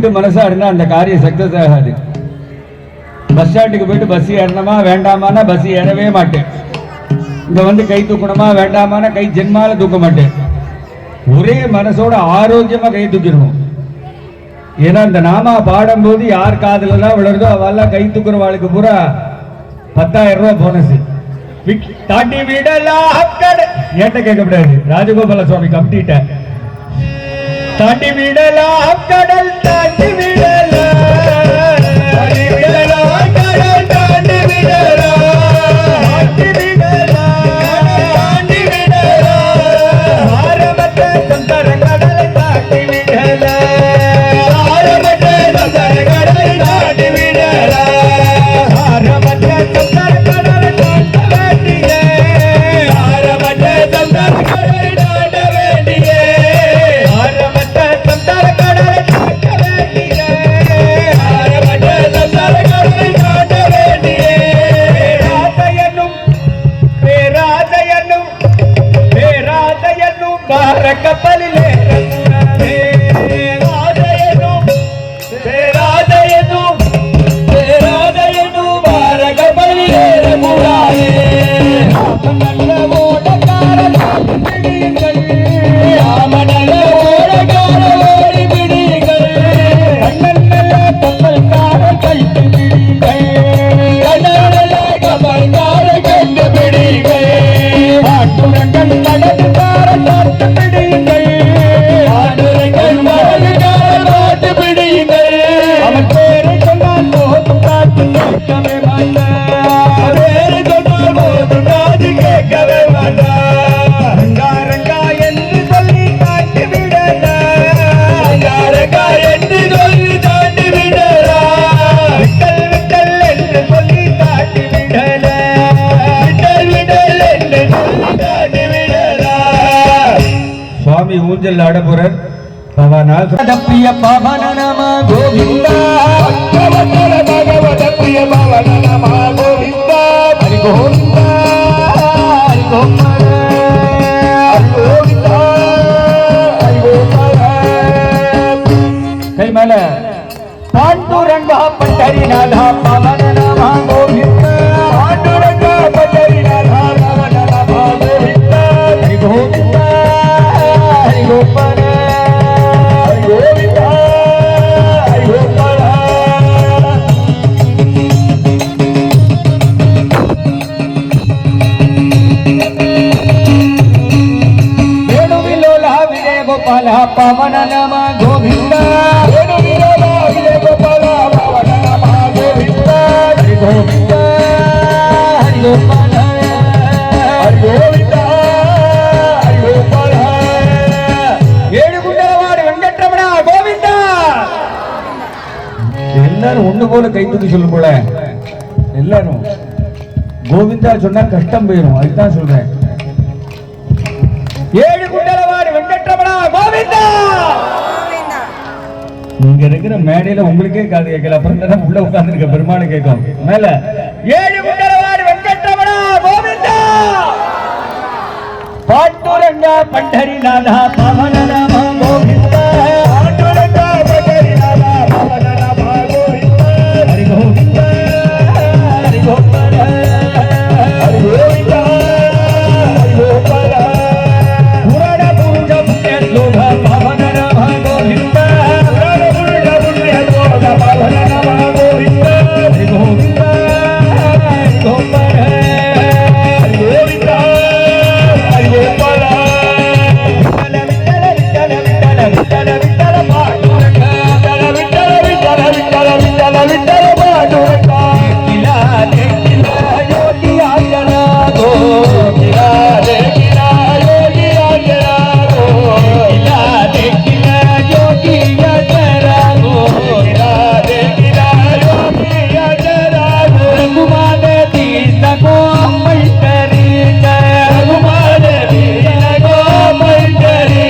ரெண்டு மனசா இருந்தா அந்த காரியம் சக்சஸ் ஆகாது. பஸ் ஸ்டாண்டுக்கு போயிட்டு பஸ் ஏறணுமா வேண்டாமான்னா பஸ் ஏறவே மாட்டேன். இங்க வந்து கை தூக்கணுமா வேண்டாமான்னா கை ஜென்மால தூக்க மாட்டேன். ஒரே மனசோட ஆரோக்கியமா கை தூக்கிடணும். ஏன்னா இந்த நாமா பாடும்போது யார் காதுல எல்லாம் விழுறதோ அவெல்லாம் கை தூக்குறவாளுக்கு பூரா 10,000 ரூபாய் போனஸ். தாண்டி விடலாம் ஏட்ட கேட்கக்கூடாது. ராஜகோபால சுவாமி கம்ப்ளீட்ட தாண்டி விடலாம் கடல் தாண்டி விடலாம் தாண்டி விடலாம் கடல் தாண்டி விடலாம் தாண்டி விடலாம் தாண்டி விடலாம் ஆரம்பத்தை சந்தர கடலை தாண்டி விடலாம் ஆரம்பத்தை சந்தர கடலை தாண்டி விடலாம் ஆரம்பத்தை சந்தர கடலை தாண்ட வேண்டிய ஆரம்பத்தை சந்தர கடலை தாண்ட வேண்டிய ஆரம்பத்தை சந்தர கடலை தாண்ட வேண்டிய ஆரம்பத்தை சந்தர கடலை தாண்ட வேண்டிய பேராதையனும் பேராதையனும் பாரக்கப்பலிலே பேராதையனும் பேராதையனும் பேராதையனும் பாரக்கப்பலிலே முராயே நல்ல ஓடக்கார பிடிங்கள் ஆமனல்ல ஓடக்கார ஓடி பிடிங்கள் கண்ணன் நல்ல கப்பல்கார கைட்டு பிடிங்கள் கண்ணனல்ல கப்பல்கார கைட்டு பிடிங்கள் ஆட்டுரங்கள் நடந்துக்கார காட்டு பிடிங்கள் ஆட்டுரங்கள் நடந்துக்கார காட்டு பிடிங்கள் அவன் பேரை சொன்னால் போதும் காத்து கேட்கவே மாட்டான் பேரை சொன்னால் போதும் காத்து கேட்கவே மாட்டான் ரங்கா என்று சொல்லி காட்டி விடலாம் ரங்கா என்று சொல்லி காட்டி விடலாம் விட்டல் விட்டல் என்று சொல்லி காட்டி விடலாம் விட்டல் விட்டல் என்று சொல்லி காட்டி விடலாம். சுவாமி ஊஞ்சல் ஆடபுரர் பவனால் தப்பிய பவன நம கோவிந்தா பகவதப்பிய பவன நம கோவிந்தா ஹரி கோவிந்தா ஹரி கோவிந்தா ஹரி கோவிந்தா ஹரி கோவிந்தா. கை மேல பாண்டுரங்கா பண்டரிநாதா பவன நம கோவிந்தா பாண்டுரங்கா பண்டரிநாதா பவன நம கோவிந்தா ஹரி கோவிந்தா ஹரி கோவிந்தா ஹரி கோவிந்தா ஹரி கோவிந்தா. வேணுவிலோலா விஜய கோபால பவன நம கோவிந்தா வேணுவிலோலா விஜய கோபால பவன நம கோவிந்தா ஹரி கோவிந்தா ஹரி கோபால ஹரி கோவிந்தா ஹரி கோபால. ஏழு குண்டலவாடு வெங்கட்ரமணா கோவிந்தா. எல்லாரும் ஒண்ணு போல கை தூக்கி சொல்லும் போல எல்லாரும் கோவிந்தா சொன்னா கஷ்டம் போயிடும். அதுதான் சொல்றேன். ஏழு குண்டலவாடு வெங்கட்ரமணா கோவிந்தா. நீங்க இருக்கிற மேடையில உங்களுக்கே காது கேட்கல, அப்புறம் தான் உள்ள உட்கார்ந்துருக்க பெருமானு கேட்கும். மேல ஏழு குண்டலவாடு வெங்கட்ரமணா கோவிந்தா பாண்டுரங்கா பண்டரிநாதா பவன நம கோவிந்தா பாண்டுரங்கா பண்டரிநாதா பவன நம கோவிந்தா ஹரி கோவிந்தா ஹரி கோவிந்தா ஹரி கோவிந்தா ஹரி கோவிந்தா. புராண புருஷ புண்ணிய ஸ்லோக பவன நம கோவிந்தா புராண புருஷ புண்ணிய ஸ்லோக பவன நம கோவிந்தா ஹரி கோவிந்தா ஹரி கோவிந்தா ஹரி கோவிந்தா ஹரி கோவிந்தா. விட்டல விட்டல விட்டல பாண்டுரங்கா விட்டல விட்டல விட்டல விட்டல விட்டல பாண்டுரங்கா கிலா கிலா யோகி ஆஞ்சனா கோ கிலா கிலா யோகி ஆஞ்சனா கோ கிலா கிலா யோகி ஆஞ்சனா கோ கிலா கிலா யோகி ஆஞ்சனா கோ ரகுமான தீன கோ மைத்தரி ரகுமான தீன கோ மைத்தரி.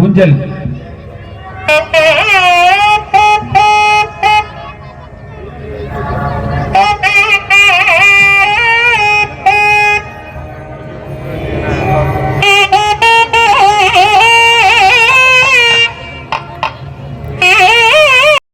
ஊஞ்சல்